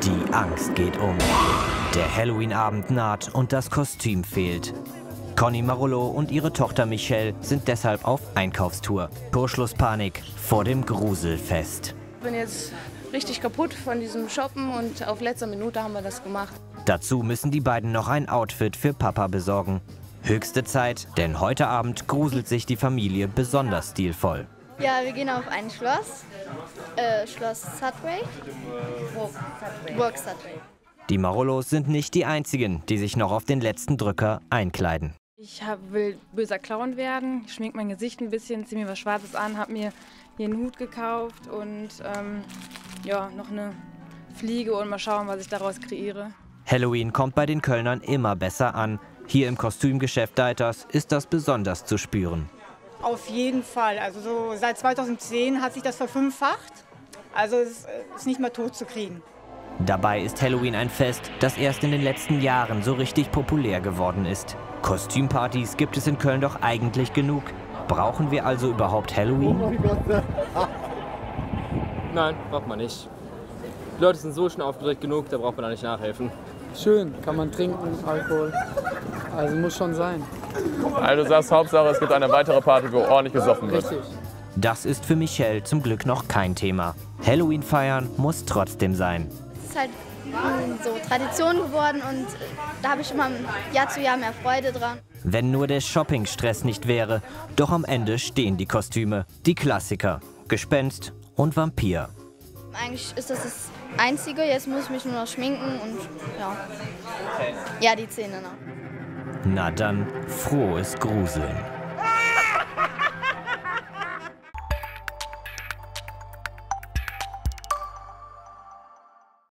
Die Angst geht um. Der Halloween-Abend naht und das Kostüm fehlt. Conny Marullo und ihre Tochter Michelle sind deshalb auf Einkaufstour. Torschlusspanik vor dem Gruselfest. Ich bin jetzt richtig kaputt von diesem Shoppen und auf letzter Minute haben wir das gemacht. Dazu müssen die beiden noch ein Outfit für Papa besorgen. Höchste Zeit, denn heute Abend gruselt sich die Familie besonders stilvoll. Ja, wir gehen auf ein Schloss. Schloss Sudbury. Burg Sudbury. Die Marullos sind nicht die einzigen, die sich noch auf den letzten Drücker einkleiden. Ich will böser Clown werden, ich schmink mein Gesicht ein bisschen, ziehe mir was Schwarzes an, habe mir hier einen Hut gekauft und ja, noch eine Fliege und mal schauen, was ich daraus kreiere. Halloween kommt bei den Kölnern immer besser an. Hier im Kostümgeschäft Deiters ist das besonders zu spüren. Auf jeden Fall. Also so seit 2010 hat sich das verfünffacht. Also es ist nicht mehr tot zu kriegen. Dabei ist Halloween ein Fest, das erst in den letzten Jahren so richtig populär geworden ist. Kostümpartys gibt es in Köln doch eigentlich genug. Brauchen wir also überhaupt Halloween? Nein, braucht man nicht. Die Leute sind so schon aufgeregt genug, da braucht man da nicht nachhelfen. Schön, kann man trinken, Alkohol. Also muss schon sein. Also du sagst, Hauptsache es gibt eine weitere Party, wo ordentlich gesoffen wird. Richtig. Das ist für Michelle zum Glück noch kein Thema. Halloween feiern muss trotzdem sein. Es ist halt so Tradition geworden und da habe ich immer Jahr zu Jahr mehr Freude dran. Wenn nur der Shoppingstress nicht wäre. Doch am Ende stehen die Kostüme. Die Klassiker. Gespenst und Vampir. Eigentlich ist das Einzige. Jetzt muss ich mich nur noch schminken und ja, die Zähne noch. Na dann, frohes Gruseln.